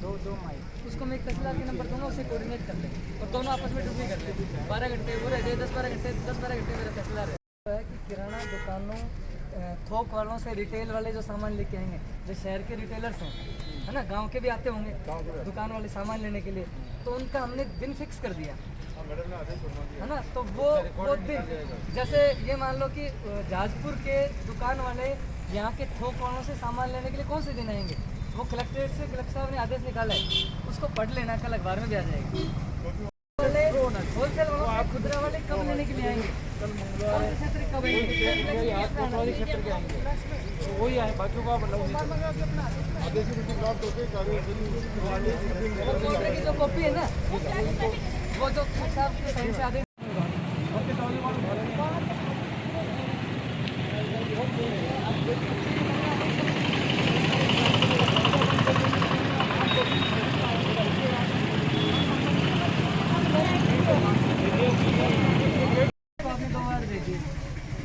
दो माइक उसको मैं एक तहसीलदार के नंबर दूंगा, उसे कोऑर्डिनेट कर ले और दोनों आपस में ड्यूटी कर ले। 12 घंटे वो रहते हैं, 10-12 घंटे मेरा तहसीलदार है कि किराना दुकानों थोक वालों से रिटेल वाले जो सामान लेके आएंगे, जो शहर के रिटेलर्स हैं, है ना, गांव के भी आते होंगे दुकान वाले सामान लेने के लिए, तो उनका हमने दिन फिक्स कर दिया है ना। तो वो दिन, जैसे ये मान लो कि जाजपुर के दुकान वाले यहाँ के थोक वालों से सामान लेने के लिए कौन से दिन आएंगे, वो कलेक्ट्रेट से कलेक्टर साहब ने आदेश निकाला है, उसको पढ़ लेना, कल अखबार में भी आ जाएगी। होलसेल वालों से खुदरा वाले कब लेने के लिए आएंगे, क्षेत्र कब आएंगे, वही है बाकी का जो कॉपी है ना, वो जो साहब के साइन से आदेश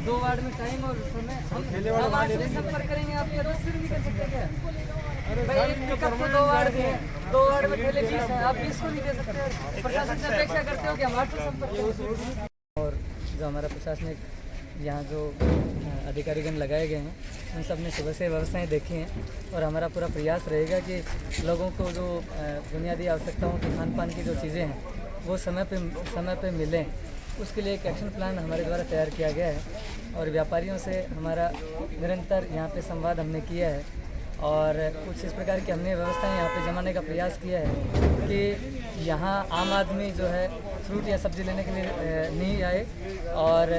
दो वार्ड में टाइम और समय हम आपसे संपर्क करेंगे, आपके रजिस्टर भी कर सकते हैं क्या? भाई एक पिकअप को 2 वार्ड दिए, 2 वार्ड में ठेले 20 हैं, आप 20 को नहीं दे सकते। प्रशासन से अपेक्षा करते हो कि हम आपसे संपर्क करें। और जो हमारा प्रशासनिक यहाँ जो अधिकारीगण लगाए गए हैं, उन सब ने सुबह से व्यवस्थाएं देखी हैं और हमारा पूरा प्रयास रहेगा कि लोगों को जो बुनियादी आवश्यकताओं की खान पान की जो चीज़ें हैं वो समय पे मिलें। उसके लिए एक एक्शन प्लान हमारे द्वारा तैयार किया गया है और व्यापारियों से हमारा निरंतर यहाँ पे संवाद हमने किया है और कुछ इस प्रकार की हमने व्यवस्थाएं यहाँ पे जमाने का प्रयास किया है कि यहाँ आम आदमी जो है फ्रूट या सब्ज़ी लेने के लिए नहीं आए और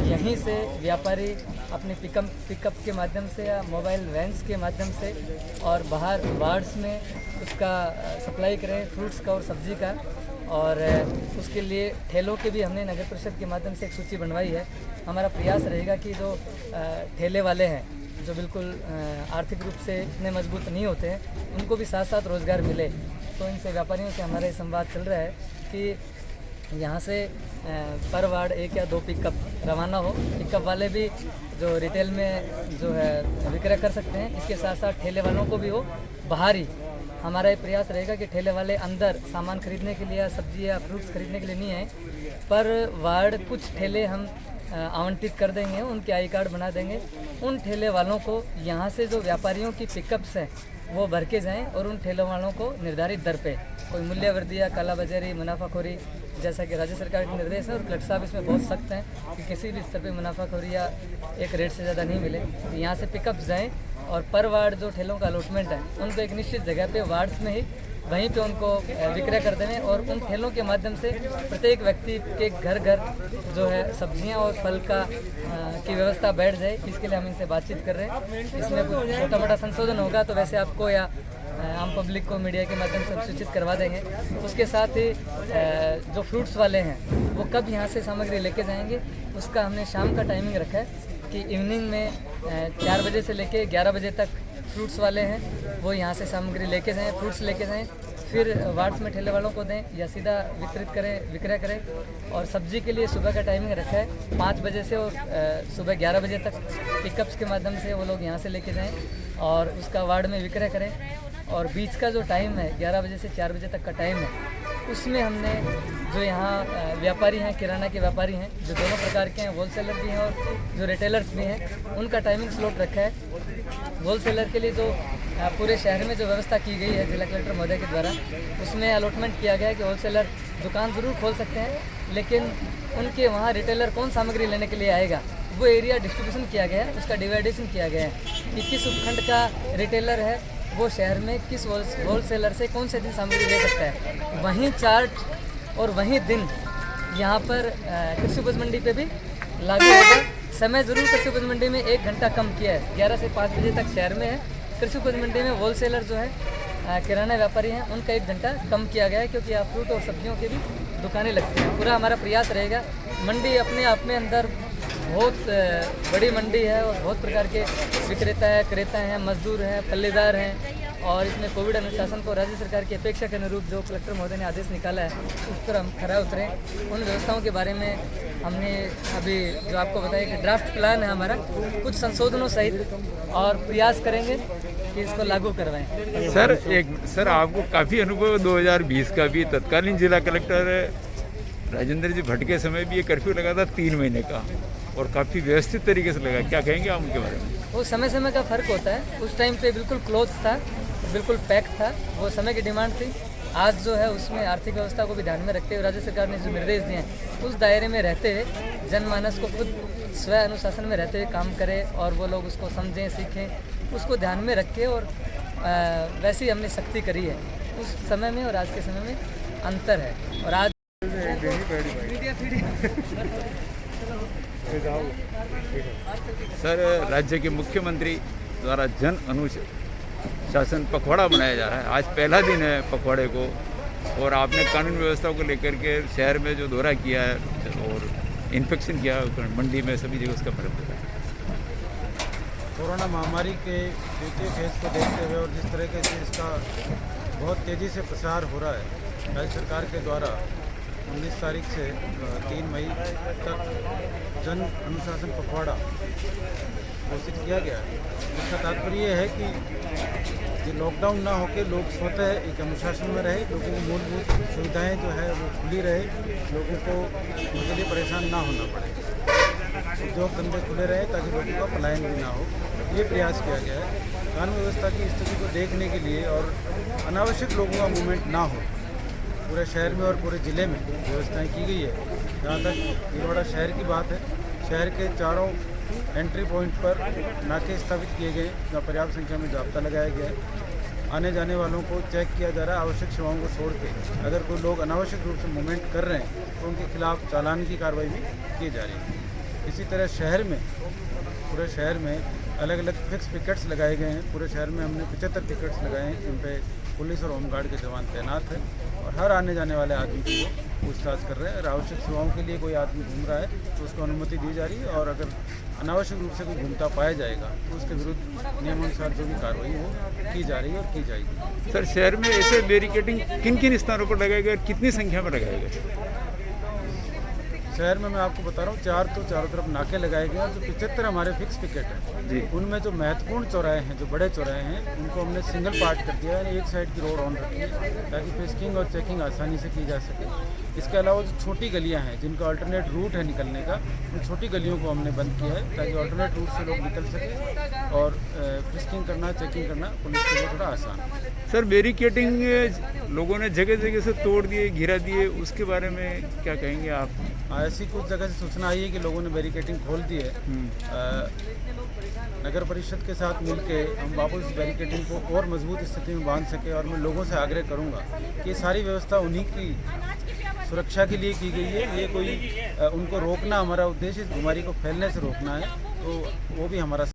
यहीं से व्यापारी अपने पिकअप के माध्यम से या मोबाइल वैन्स के माध्यम से और बाहर वार्ड्स में उसका सप्लाई करें, फ्रूट्स का और सब्ज़ी का। और उसके लिए ठेलों के भी हमने नगर परिषद के माध्यम से एक सूची बनवाई है। हमारा प्रयास रहेगा कि जो ठेले वाले हैं, जो बिल्कुल आर्थिक रूप से इतने मजबूत नहीं होते हैं, उनको भी साथ साथ रोज़गार मिले। तो इनसे व्यापारियों से हमारा ये संवाद चल रहा है कि यहाँ से पर वार्ड 1 या 2 पिकअप रवाना हो। पिकअप वाले भी जो रिटेल में जो है विक्रय कर सकते हैं, इसके साथ साथ ठेले वालों को भी हो बाहर ही। हमारा ये प्रयास रहेगा कि ठेले वाले अंदर सामान खरीदने के लिए या सब्जी या फ्रूट्स खरीदने के लिए नहीं आए, पर वार्ड कुछ ठेले हम आवंटित कर देंगे, उनके आई कार्ड बना देंगे। उन ठेले वालों को यहाँ से जो व्यापारियों की पिकअप्स हैं वो भर के जाएँ और उन ठेलों वालों को निर्धारित दर पे कोई मूल्य वृद्धि या कालाबाजारी, मुनाफाखोरी, जैसा कि राज्य सरकार के निर्देश है और कलेक्टर साहब इसमें बहुत सख्त हैं कि किसी भी स्तर पे मुनाफाखोरी या एक रेट से ज़्यादा नहीं मिले। तो यहाँ से पिकअप जाएँ और पर वार्ड जो ठेलों का अलॉटमेंट है उनको एक निश्चित जगह पे वार्ड्स में ही वहीं पे उनको विक्रय कर देंगे और उन ठेलों के माध्यम से प्रत्येक व्यक्ति के घर घर जो है सब्जियां और फल का की व्यवस्था बैठ जाए। इसके लिए हम इनसे बातचीत कर रहे हैं। इसमें कुछ छोटा मोटा संशोधन होगा तो वैसे आपको या आम पब्लिक को मीडिया के माध्यम से हम सूचित करवा देंगे। उसके साथ ही जो फ्रूट्स वाले हैं वो कब यहाँ से सामग्री लेके जाएंगे, उसका हमने शाम का टाइमिंग रखा है कि इवनिंग में 4 बजे से लेके 11 बजे तक फ्रूट्स वाले हैं वो यहाँ से सामग्री लेके जाएँ, फ्रूट्स लेके जाएँ, फिर वार्ड्स में ठेले वालों को दें या सीधा वितरित करें, विक्रय करें। और सब्जी के लिए सुबह का टाइमिंग रखा है 5 बजे से और सुबह 11 बजे तक पिकअप्स के माध्यम से वो लोग यहाँ से लेके जाएँ और उसका वार्ड में विक्रय करें। और बीच का जो टाइम है 11 बजे से 4 बजे तक का टाइम है, उसमें हमने जो यहाँ व्यापारी हैं, किराना के व्यापारी हैं, जो दोनों प्रकार के हैं, होलसेलर भी हैं और जो रिटेलर्स भी हैं, उनका टाइमिंग स्लॉट रखा है। होलसेलर के लिए जो पूरे शहर में जो व्यवस्था की गई है जिला कलेक्टर महोदय के द्वारा, उसमें अलॉटमेंट किया गया है कि होलसेलर दुकान ज़रूर खोल सकते हैं, लेकिन उनके वहाँ रिटेलर कौन सामग्री लेने के लिए आएगा वो एरिया डिस्ट्रीब्यूशन किया गया है, उसका डिवाइडेशन किया गया है कि किस उपखंड का रिटेलर है वो शहर में किस होलसेलर से कौन से दिन सामग्री ले सकता है। वहीं चार्ट और वहीं दिन यहाँ पर कृषि उपज मंडी पे भी लागू होगा। समय ज़रूर कृषि उपज मंडी में 1 घंटा कम किया है, 11 से 5 बजे तक शहर में है। कृषि उपज मंडी में होलसेलर जो है किराना व्यापारी हैं उनका 1 घंटा कम किया गया है, क्योंकि यहाँ फ्रूट और सब्जियों की भी दुकानें लगती हैं। पूरा हमारा प्रयास रहेगा। मंडी अपने आप में अंदर बहुत बड़ी मंडी है और बहुत प्रकार के विक्रेता है, क्रेता हैं, मजदूर हैं, पल्लेदार हैं और इसमें कोविड अनुशासन को राज्य सरकार की अपेक्षा के अनुरूप जो कलेक्टर महोदय ने आदेश निकाला है उस पर हम खरा उतरें। उन व्यवस्थाओं के बारे में हमने अभी जो आपको बताया कि ड्राफ्ट प्लान है हमारा, कुछ संशोधनों सहित और प्रयास करेंगे कि इसको लागू करवाएं। सर आपको काफ़ी अनुभव 2020 का भी। तत्कालीन जिला कलेक्टर राजेंद्र जी भट्ट के समय भी ये कर्फ्यू लगा था 3 महीने का, और काफ़ी व्यवस्थित तरीके से लगा। क्या कहेंगे आप उनके बारे में? वो समय समय का फ़र्क होता है। उस टाइम पे बिल्कुल क्लोज था, बिल्कुल पैक था, वो समय की डिमांड थी। आज जो है उसमें आर्थिक व्यवस्था को भी ध्यान में रखते हुए राज्य सरकार ने जो निर्देश दिए हैं उस दायरे में रहते हुए जनमानस को खुद स्व अनुशासन में रहते हुए काम करें और वो लोग उसको समझें, सीखें, उसको ध्यान में रखें। और वैसे ही हमने सख्ती करी है। उस समय में और आज के समय में अंतर है। और आज सर राज्य के मुख्यमंत्री द्वारा जन अनुशासन पखवाड़ा बनाया जा रहा है। आज पहला दिन है पखवाड़े को, और आपने कानून व्यवस्था को लेकर के शहर में जो दौरा किया है और इंस्पेक्शन किया मंडी में, सभी जगह उसका फर्क है। कोरोना महामारी के द्वितीय फेज को देखते हुए और जिस तरीके से इसका बहुत तेज़ी से प्रसार हो रहा है, राज्य सरकार के द्वारा 19 तारीख से 3 मई तक जन अनुशासन पखवाड़ा घोषित किया गया है। इसका तात्पर्य ये है कि ये लॉकडाउन ना होकर लोग स्वतः एक अनुशासन में रहे, लोगों की मूलभूत सुविधाएं जो है वो खुली रहे, लोगों को उनके लिए परेशान ना होना पड़े, उद्योग धंधे खुले रहे ताकि लोगों का पलायन भी ना हो। ये प्रयास किया गया है कानून व्यवस्था की स्थिति को देखने के लिए, और अनावश्यक लोगों का मूवमेंट ना हो। पूरे शहर में और पूरे ज़िले में व्यवस्थाएं की गई है। जहाँ तक भीलवाड़ा शहर की बात है, शहर के चारों एंट्री पॉइंट पर नाके स्थापित किए गए, जहाँ पर्याप्त संख्या में जाब्ता लगाया गया है। आने जाने वालों को चेक किया जा रहा है। आवश्यक सेवाओं को छोड़ के अगर कोई लोग अनावश्यक रूप से मूवमेंट कर रहे हैं तो उनके खिलाफ चालान की कार्रवाई भी की जा रही है। इसी तरह शहर में, पूरे शहर में अलग अलग फिक्स पिकेट्स लगाए गए हैं। पूरे शहर में हमने 75 पिकेट्स लगाए हैं, जिन पे पुलिस और होमगार्ड के जवान तैनात हैं, और हर आने जाने वाले आदमी को पूछताछ कर रहे हैं। और आवश्यक सेवाओं के लिए कोई आदमी घूम रहा है तो उसको अनुमति दी जा रही है, और अगर अनावश्यक रूप से कोई घूमता पाया जाएगा तो उसके विरुद्ध नियमानुसार जो भी कार्रवाई वो की जा रही है और की जाएगी। सर शहर में ऐसे बैरिकेडिंग किन किन स्थानों पर लगाए गए और कितनी संख्या में लगाए गए? शहर में मैं आपको बता रहा हूँ 4 तो चारों तरफ नाके लगाए गए हैं। जो 75 हमारे फिक्स पिकेट हैं जी, उनमें जो महत्वपूर्ण चौराहे हैं, जो बड़े चौराहे हैं, उनको हमने सिंगल पार्ट कर दिया है। एक साइड की रोड ऑन रखी है ताकि फिस्किंग और चेकिंग आसानी से की जा सके। इसके अलावा जो छोटी गलियां हैं जिनका अल्टरनेट रूट है निकलने का, उन छोटी गलियों को हमने बंद किया है ताकि अल्टरनेट रूट से लोग निकल सकें और फिस्किंग करना, चेकिंग करना पुलिस के लिए थोड़ा आसान है। सर बैरिकेडिंग लोगों ने जगह जगह से तोड़ दिए, गिरा दिए, उसके बारे में क्या कहेंगे आप? ऐसी कुछ जगह से सूचना आई है कि लोगों ने बैरिकेडिंग खोल दी है। नगर परिषद के साथ मिलके हम वापस बैरिकेडिंग को और मजबूत स्थिति में बांध सके, और मैं लोगों से आग्रह करूंगा कि सारी व्यवस्था उन्हीं की सुरक्षा के लिए की गई है। ये कोई उनको रोकना हमारा उद्देश्य, इस बीमारी को फैलने से रोकना है, तो वो भी हमारा